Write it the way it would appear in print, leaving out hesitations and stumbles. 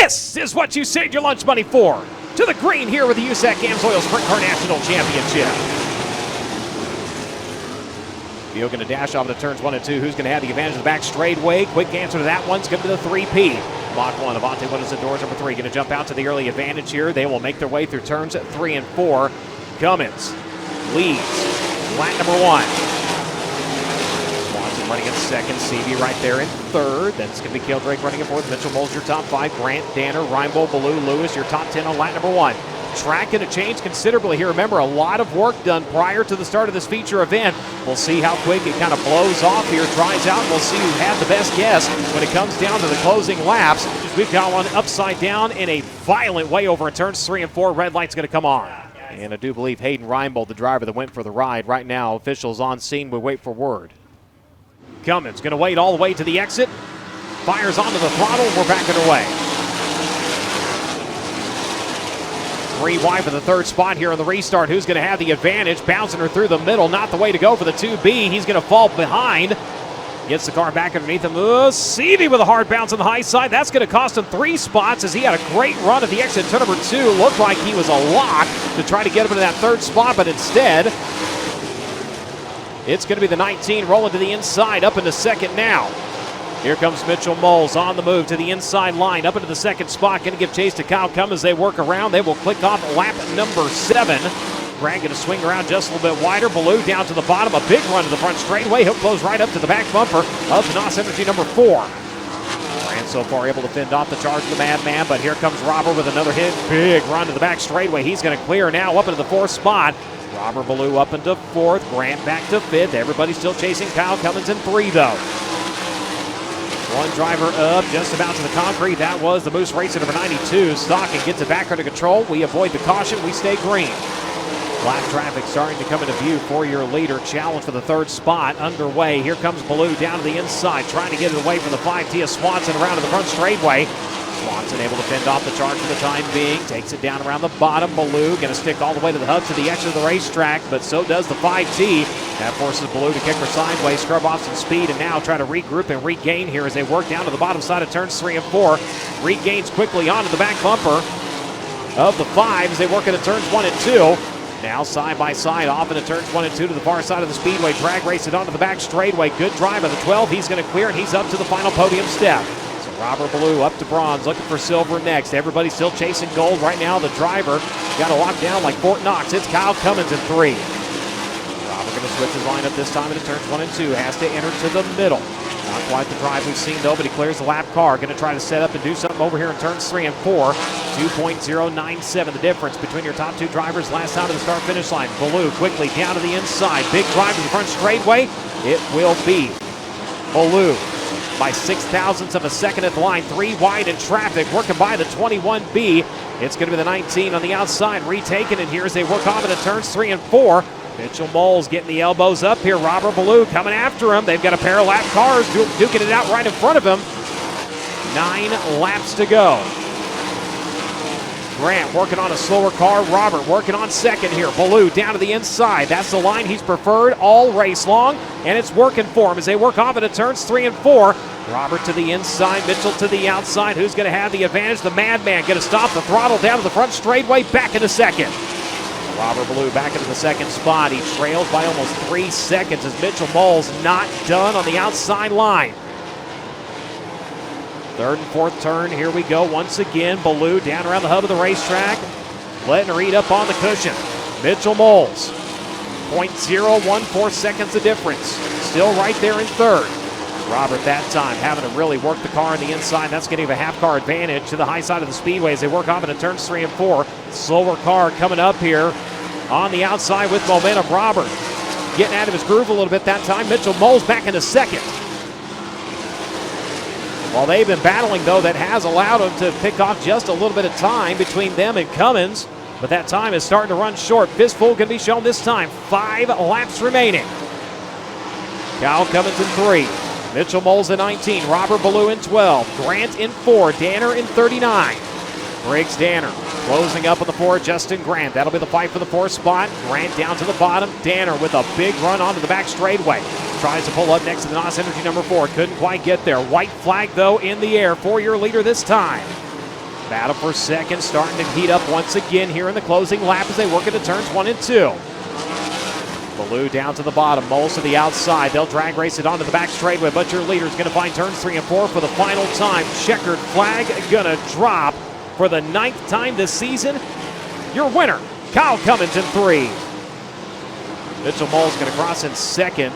This is what you saved your lunch money for. To the green here with the USAC AMSOIL Sprint Car National Championship. You're going to dash off the turns 1 and 2. Who's going to have the advantage of the back straightaway? Quick answer to that one's going to be the 3P. Block 1, Avante Williams indoors, number 3. Going to jump out to the early advantage here. They will make their way through turns 3 and 4. Cummins leads lap number 1. Swanson running in second. CV right there in third. That's going to be Cale Drake running in fourth. Mitchell Moles your top 5. Grant, Danner, Reinbold, Ballou, Lewis your top 10 on lap number 1. Track going to change considerably here. Remember, a lot of work done prior to the start of this feature event. We'll see how quick it kind of blows off here, dries out, and we'll see who had the best guess when it comes down to the closing laps. We've got one upside down in a violent way over in turns 3 and 4. Red light's going to come on. And I do believe Hayden Reinbold, the driver that went for the ride. Right now, officials on scene. We wait for word. Cummins going to wait all the way to the exit. Fires onto the throttle. We're back underway. 3 wide for the third spot here on the restart. Who's going to have the advantage? Bouncing her through the middle. Not the way to go for the 2B. He's going to fall behind. Gets the car back underneath him. Seavey with a hard bounce on the high side. That's going to cost him 3 spots as he had a great run at the exit. Turn number 2 looked like he was a lock to try to get him into that third spot, but instead, it's going to be the 19 rolling to the inside, up into second now. Here comes Mitchell Moles on the move to the inside line, up into the second spot. Going to give chase to Kyle Cummins. They work around. They will click off lap number 7. Grant going to swing around just a little bit wider. Ballou down to the bottom. A big run to the front straightaway. He'll close right up to the back bumper of the NOS Energy number 4. Grant so far able to fend off the charge of the Madman, but here comes Robert with another hit. Big run to the back straightaway. He's going to clear now up into the 4th spot. Robert Ballou up into 4th. Grant back to 5th. Everybody's still chasing Kyle Cummins in 3, though. One driver up just about to the concrete. That was the Moose Racer number 92. Stocking gets it back under control. We avoid the caution. We stay green. Black traffic starting to come into view for your leader. Challenge for the 3rd spot underway. Here comes Ballou down to the inside, trying to get it away from the 5T of Swanson around to the front straightaway. Swanson able to fend off the charge for the time being. Takes it down around the bottom. Ballou going to stick all the way to the hub to the exit of the racetrack, but so does the 5T. That forces Ballou to kick her sideways, scrub off some speed, and now try to regroup and regain here as they work down to the bottom side of turns 3 and 4. Regains quickly onto the back bumper of the 5 as they work into turns 1 and 2. Now side by side off into turns 1 and 2 to the far side of the speedway. Drag race it onto the back straightaway. Good drive of the 12. He's going to clear, and he's up to the final podium step. So Robert Ballou up to bronze, looking for silver next. Everybody's still chasing gold right now. The driver got to lock down like Fort Knox. It's Kyle Cummins in 3. Robert going to switch his lineup this time into turns 1 and 2. Has to enter to the middle. Not quite the drive we've seen, though, but he clears the lap car. Going to try to set up and do something over here in turns 3 and 4. 2.097, the difference between your top 2 drivers last time to the start-finish line. Ballou quickly down to the inside. Big drive to the front straightaway. It will be Ballou by 0.006 of a second at the line. 3 wide in traffic, working by the 21B. It's going to be the 19 on the outside, retaking it here as they work off into turns 3 and 4. Mitchell Moles getting the elbows up here. Robert Ballou coming after him. They've got a pair of lap cars duking it out right in front of him. 9 laps to go. Grant working on a slower car. Robert working on second here. Ballou down to the inside. That's the line he's preferred all race long, and it's working for him as they work off into turns 3 and 4. Robert to the inside, Mitchell to the outside. Who's going to have the advantage? The Madman going to stop the throttle down to the front straightaway, back into second. Robert Ballou back into the 2nd spot. He trails by almost 3 seconds as Mitchell Moles not done on the outside line. 3rd and 4th turn, here we go once again. Ballou down around the hub of the racetrack, letting her eat up on the cushion. Mitchell Moles, 0.014 seconds of difference. Still right there in 3rd. Robert that time having to really work the car on the inside. That's going to give a half-car advantage to the high side of the speedway as they work off into turns 3 and 4. Slower car coming up here on the outside with momentum. Robert getting out of his groove a little bit that time. Mitchell Moles back into 2nd. While they've been battling, though, that has allowed them to pick off just a little bit of time between them and Cummins. But that time is starting to run short. Fistful going to be shown this time. 5 laps remaining. Kyle Cummins in 3. Mitchell Moles in 19. Robert Ballou in 12. Grant in 4. Danner in 39. Briggs Danner closing up on the 4. Justin Grant. That'll be the fight for the 4th spot. Grant down to the bottom. Danner with a big run onto the back straightaway. Tries to pull up next to the NOS Energy number 4. Couldn't quite get there. White flag, though, in the air for your leader this time. Battle for second, starting to heat up once again here in the closing lap as they work into turns 1 and 2. Ballou down to the bottom, Moles to the outside. They'll drag race it onto the back straightaway, but your leader's going to find turns 3 and 4 for the final time. Checkered flag going to drop for the 9th time this season. Your winner, Kyle Cummins in 3. Mitchell Moles going to cross in second.